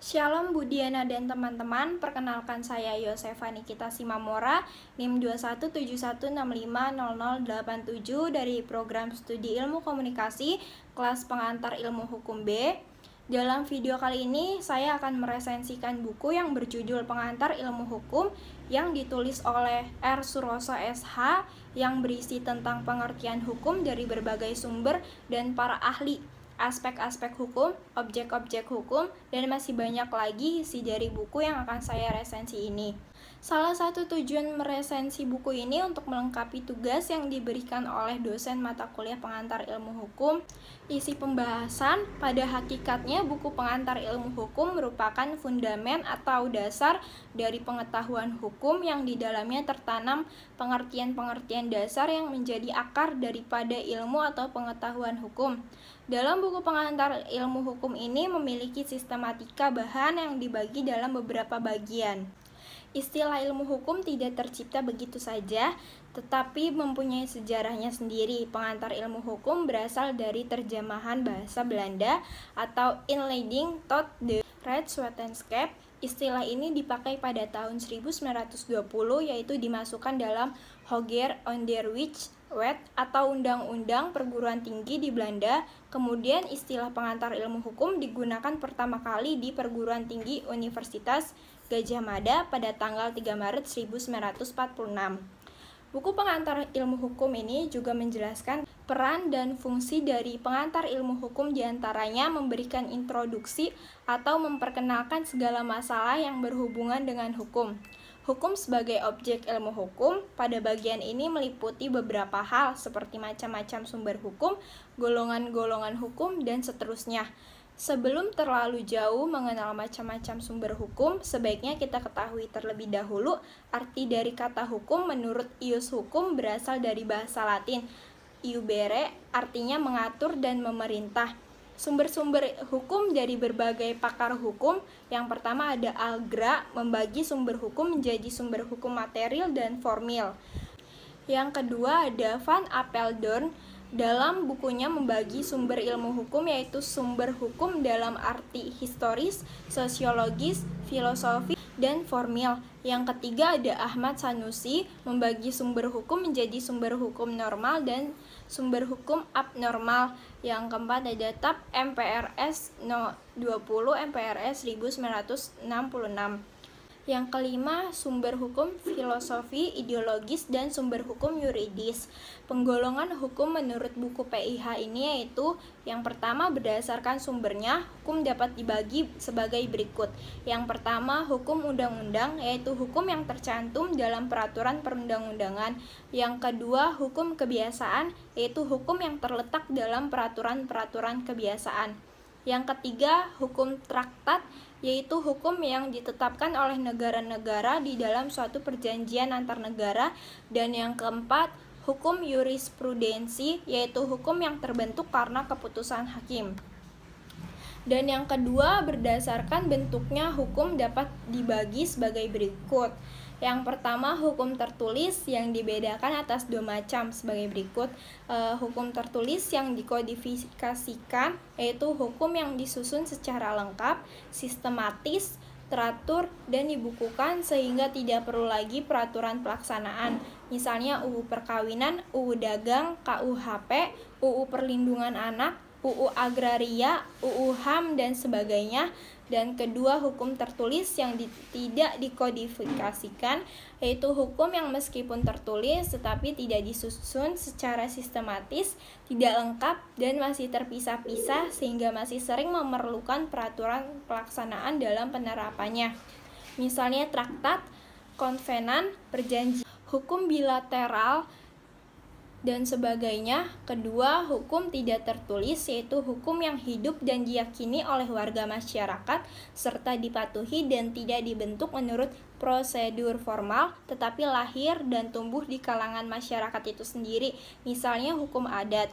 Shalom Budiana dan teman-teman, perkenalkan saya Yosefa Nikita Simamora, NIM 2171650087 dari program studi ilmu komunikasi, kelas pengantar ilmu hukum B. Dalam video kali ini, saya akan meresensikan buku yang berjudul Pengantar Ilmu Hukum yang ditulis oleh R. Suroso SH yang berisi tentang pengertian hukum dari berbagai sumber dan para ahli, aspek-aspek hukum, objek-objek hukum, dan masih banyak lagi isi dari buku yang akan saya resensi ini. Salah satu tujuan meresensi buku ini untuk melengkapi tugas yang diberikan oleh dosen mata kuliah pengantar ilmu hukum. Isi pembahasan, pada hakikatnya buku pengantar ilmu hukum merupakan fundamen atau dasar dari pengetahuan hukum yang di dalamnya tertanam pengertian-pengertian dasar yang menjadi akar daripada ilmu atau pengetahuan hukum. Dalam buku pengantar ilmu hukum ini memiliki sistematika bahan yang dibagi dalam beberapa bagian. Istilah ilmu hukum tidak tercipta begitu saja, tetapi mempunyai sejarahnya sendiri. Pengantar ilmu hukum berasal dari terjemahan bahasa Belanda atau Inleiding tot de Rechtswetenschap. Istilah ini dipakai pada tahun 1920, yaitu dimasukkan dalam Hoger Onderwijswet atau Undang-Undang Perguruan Tinggi di Belanda. Kemudian istilah pengantar ilmu hukum digunakan pertama kali di Perguruan Tinggi Universitas Gadjah Mada pada tanggal 3 Maret 1946. Buku pengantar ilmu hukum ini juga menjelaskan peran dan fungsi dari pengantar ilmu hukum, diantaranya memberikan introduksi atau memperkenalkan segala masalah yang berhubungan dengan hukum. Hukum sebagai objek ilmu hukum, pada bagian ini meliputi beberapa hal seperti macam-macam sumber hukum, golongan-golongan hukum, dan seterusnya. Sebelum terlalu jauh mengenal macam-macam sumber hukum, sebaiknya kita ketahui terlebih dahulu arti dari kata hukum. Menurut ius hukum berasal dari bahasa Latin iubere, artinya mengatur dan memerintah. Sumber-sumber hukum dari berbagai pakar hukum. Yang pertama ada Algra, membagi sumber hukum menjadi sumber hukum material dan formil. Yang kedua ada Van Apeldoorn, dalam bukunya membagi sumber ilmu hukum, yaitu sumber hukum dalam arti historis, sosiologis, filosofi, dan formil. Yang ketiga ada Ahmad Sanusi, membagi sumber hukum menjadi sumber hukum normal dan sumber hukum abnormal. Yang keempat ada TAP MPRS No. 20 MPRS 1966. Yang kelima, sumber hukum filosofi, ideologis, dan sumber hukum yuridis. Penggolongan hukum menurut buku PIH ini yaitu yang pertama berdasarkan sumbernya, hukum dapat dibagi sebagai berikut. Yang pertama, hukum undang-undang, yaitu hukum yang tercantum dalam peraturan perundang-undangan. Yang kedua, hukum kebiasaan, yaitu hukum yang terletak dalam peraturan-peraturan kebiasaan. Yang ketiga, hukum traktat, yaitu hukum yang ditetapkan oleh negara-negara di dalam suatu perjanjian antar negara. Dan yang keempat, hukum jurisprudensi, yaitu hukum yang terbentuk karena keputusan hakim. Dan yang kedua, berdasarkan bentuknya hukum dapat dibagi sebagai berikut. Yang pertama, hukum tertulis yang dibedakan atas dua macam sebagai berikut. Hukum tertulis yang dikodifikasikan, yaitu hukum yang disusun secara lengkap, sistematis, teratur, dan dibukukan sehingga tidak perlu lagi peraturan pelaksanaan. Misalnya UU Perkawinan, UU Dagang, KUHP, UU Perlindungan Anak, UU Agraria, UU HAM, dan sebagainya. Dan kedua, hukum tertulis yang tidak dikodifikasikan, yaitu hukum yang meskipun tertulis tetapi tidak disusun secara sistematis, tidak lengkap, dan masih terpisah-pisah sehingga masih sering memerlukan peraturan pelaksanaan dalam penerapannya. Misalnya traktat, konvenan, perjanjian, hukum bilateral, dan sebagainya. Kedua, hukum tidak tertulis, yaitu hukum yang hidup dan diyakini oleh warga masyarakat serta dipatuhi dan tidak dibentuk menurut prosedur formal, tetapi lahir dan tumbuh di kalangan masyarakat itu sendiri, misalnya hukum adat.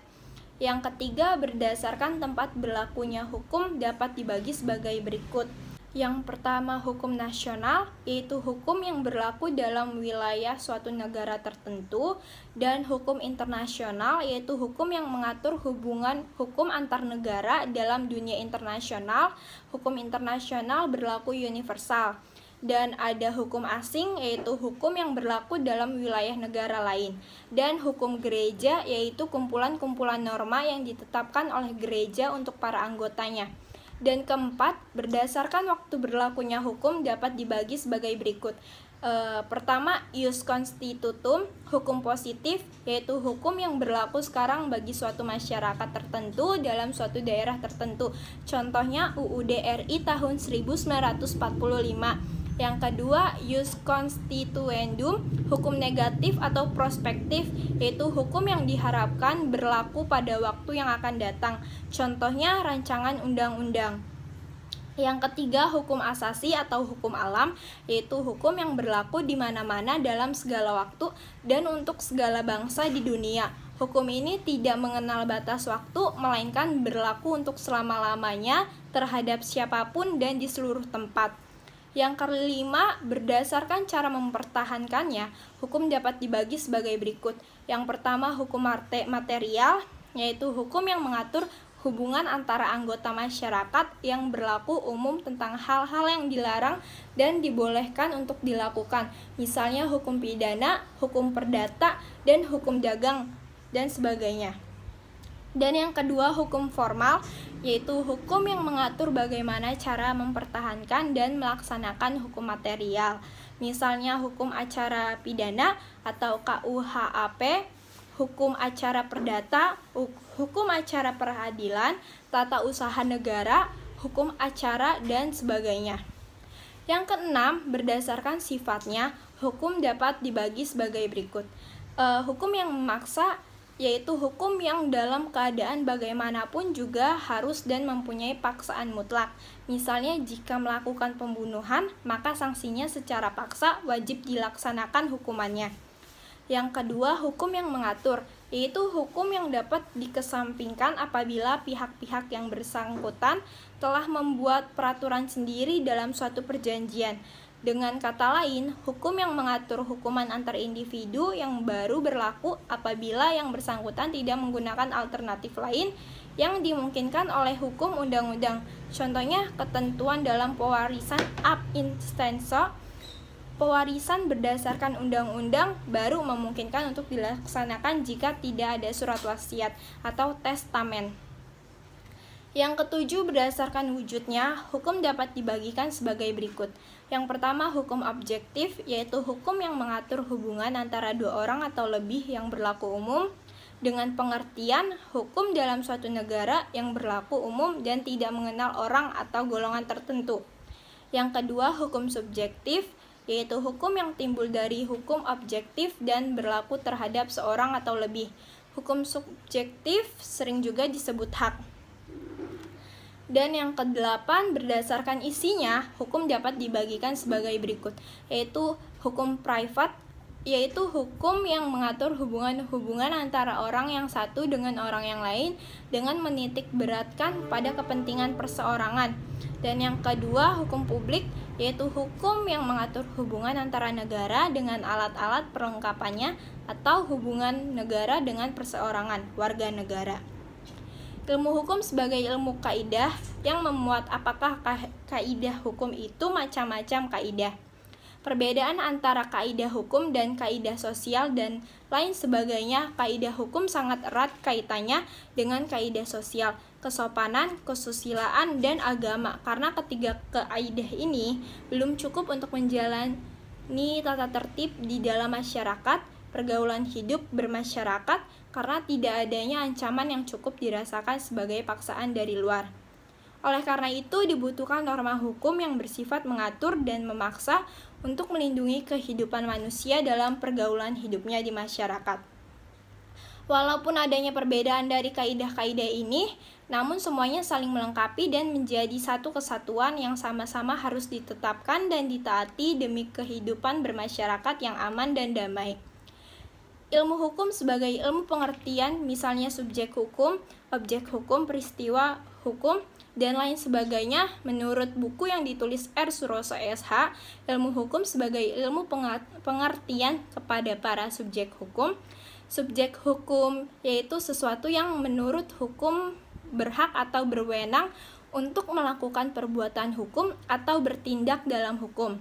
Yang ketiga, berdasarkan tempat berlakunya hukum dapat dibagi sebagai berikut. Yang pertama, hukum nasional, yaitu hukum yang berlaku dalam wilayah suatu negara tertentu, dan hukum internasional, yaitu hukum yang mengatur hubungan hukum antar negara dalam dunia internasional. Hukum internasional berlaku universal. Dan ada hukum asing, yaitu hukum yang berlaku dalam wilayah negara lain. Dan hukum gereja, yaitu kumpulan-kumpulan norma yang ditetapkan oleh gereja untuk para anggotanya. Dan keempat, berdasarkan waktu berlakunya hukum dapat dibagi sebagai berikut. Pertama, ius constitutum, hukum positif, yaitu hukum yang berlaku sekarang bagi suatu masyarakat tertentu dalam suatu daerah tertentu. Contohnya UUD RI tahun 1945. Yang kedua, ius constituendum, hukum negatif atau prospektif, yaitu hukum yang diharapkan berlaku pada waktu yang akan datang. Contohnya rancangan undang-undang. Yang ketiga, hukum asasi atau hukum alam, yaitu hukum yang berlaku di mana-mana dalam segala waktu dan untuk segala bangsa di dunia. Hukum ini tidak mengenal batas waktu, melainkan berlaku untuk selama-lamanya terhadap siapapun dan di seluruh tempat. Yang kelima, berdasarkan cara mempertahankannya, hukum dapat dibagi sebagai berikut. Yang pertama, hukum material, yaitu hukum yang mengatur hubungan antara anggota masyarakat yang berlaku umum tentang hal-hal yang dilarang dan dibolehkan untuk dilakukan. Misalnya hukum pidana, hukum perdata, dan hukum dagang, dan sebagainya. Dan yang kedua, hukum formal, yaitu hukum yang mengatur bagaimana cara mempertahankan dan melaksanakan hukum material. Misalnya hukum acara pidana atau KUHAP, hukum acara perdata, hukum acara peradilan, tata usaha negara, hukum acara, dan sebagainya. Yang keenam, berdasarkan sifatnya, hukum dapat dibagi sebagai berikut. Hukum yang memaksa, yaitu hukum yang dalam keadaan bagaimanapun juga harus dan mempunyai paksaan mutlak. Misalnya jika melakukan pembunuhan, maka sanksinya secara paksa wajib dilaksanakan hukumannya. Yang kedua, hukum yang mengatur, yaitu hukum yang dapat dikesampingkan apabila pihak-pihak yang bersangkutan telah membuat peraturan sendiri dalam suatu perjanjian. Dengan kata lain, hukum yang mengatur hukuman antar individu yang baru berlaku apabila yang bersangkutan tidak menggunakan alternatif lain yang dimungkinkan oleh hukum undang-undang. Contohnya, ketentuan dalam pewarisan ab instanso, pewarisan berdasarkan undang-undang baru memungkinkan untuk dilaksanakan jika tidak ada surat wasiat atau testamen. Yang ketujuh, berdasarkan wujudnya, hukum dapat dibagikan sebagai berikut. Yang pertama, hukum objektif, yaitu hukum yang mengatur hubungan antara dua orang atau lebih yang berlaku umum, dengan pengertian hukum dalam suatu negara yang berlaku umum dan tidak mengenal orang atau golongan tertentu. Yang kedua, hukum subjektif, yaitu hukum yang timbul dari hukum objektif dan berlaku terhadap seorang atau lebih. Hukum subjektif sering juga disebut hak. Dan yang kedelapan, berdasarkan isinya, hukum dapat dibagikan sebagai berikut, yaitu hukum privat, yaitu hukum yang mengatur hubungan antara orang yang satu dengan orang yang lain dengan menitik beratkan pada kepentingan perseorangan. Dan yang kedua, hukum publik, yaitu hukum yang mengatur hubungan antara negara dengan alat-alat perlengkapannya atau hubungan negara dengan perseorangan, warga negara. Ilmu hukum sebagai ilmu kaidah yang memuat apakah kaidah hukum itu macam-macam kaidah. Perbedaan antara kaidah hukum dan kaidah sosial dan lain sebagainya. Kaidah hukum sangat erat kaitannya dengan kaidah sosial, kesopanan, kesusilaan, dan agama. Karena ketiga kaidah ini belum cukup untuk menjalani tata tertib di dalam masyarakat, pergaulan hidup bermasyarakat, karena tidak adanya ancaman yang cukup dirasakan sebagai paksaan dari luar. Oleh karena itu, dibutuhkan norma hukum yang bersifat mengatur dan memaksa untuk melindungi kehidupan manusia dalam pergaulan hidupnya di masyarakat. Walaupun adanya perbedaan dari kaidah-kaidah ini, namun semuanya saling melengkapi dan menjadi satu kesatuan yang sama-sama harus ditetapkan dan ditaati demi kehidupan bermasyarakat yang aman dan damai. Ilmu hukum sebagai ilmu pengertian, misalnya subjek hukum, objek hukum, peristiwa hukum, dan lain sebagainya. Menurut buku yang ditulis R. Suroso SH, ilmu hukum sebagai ilmu pengertian kepada para subjek hukum. Subjek hukum yaitu sesuatu yang menurut hukum berhak atau berwenang untuk melakukan perbuatan hukum atau bertindak dalam hukum.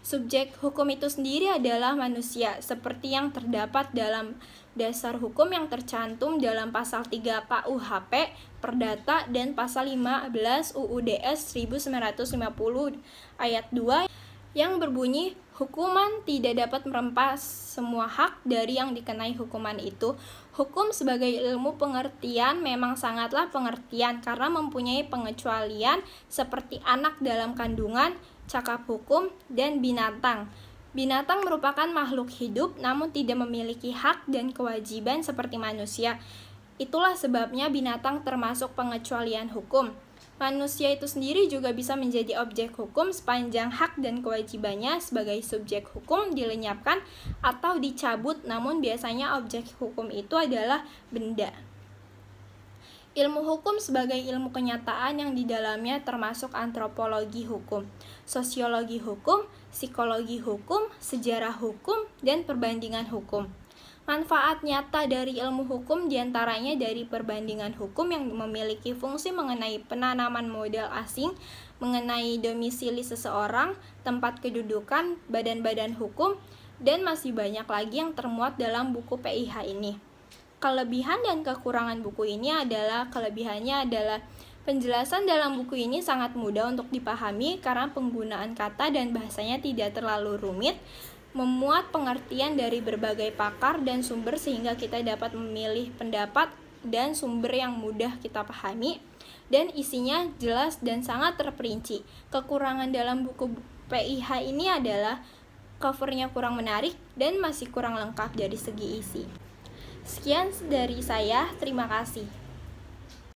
Subjek hukum itu sendiri adalah manusia, seperti yang terdapat dalam dasar hukum yang tercantum dalam pasal 3 KUHP Perdata dan pasal 15 UUDS 1950 ayat 2 yang berbunyi hukuman tidak dapat merempas semua hak dari yang dikenai hukuman itu. Hukum sebagai ilmu pengertian memang sangatlah pengertian karena mempunyai pengecualian seperti anak dalam kandungan, cakap hukum, dan binatang. Binatang merupakan makhluk hidup namun tidak memiliki hak dan kewajiban seperti manusia. Itulah sebabnya binatang termasuk pengecualian hukum. Manusia itu sendiri juga bisa menjadi objek hukum sepanjang hak dan kewajibannya sebagai subjek hukum dilenyapkan atau dicabut, namun biasanya objek hukum itu adalah benda. Ilmu hukum sebagai ilmu kenyataan yang di dalamnya termasuk antropologi hukum, sosiologi hukum, psikologi hukum, sejarah hukum, dan perbandingan hukum. Manfaat nyata dari ilmu hukum diantaranya dari perbandingan hukum yang memiliki fungsi mengenai penanaman modal asing, mengenai domisili seseorang, tempat kedudukan, badan-badan hukum, dan masih banyak lagi yang termuat dalam buku PIH ini. Kelebihan dan kekurangan buku ini adalah, kelebihannya adalah penjelasan dalam buku ini sangat mudah untuk dipahami karena penggunaan kata dan bahasanya tidak terlalu rumit, memuat pengertian dari berbagai pakar dan sumber sehingga kita dapat memilih pendapat dan sumber yang mudah kita pahami, dan isinya jelas dan sangat terperinci. Kekurangan dalam buku PIH ini adalah covernya kurang menarik dan masih kurang lengkap dari segi isi. Sekian dari saya, terima kasih.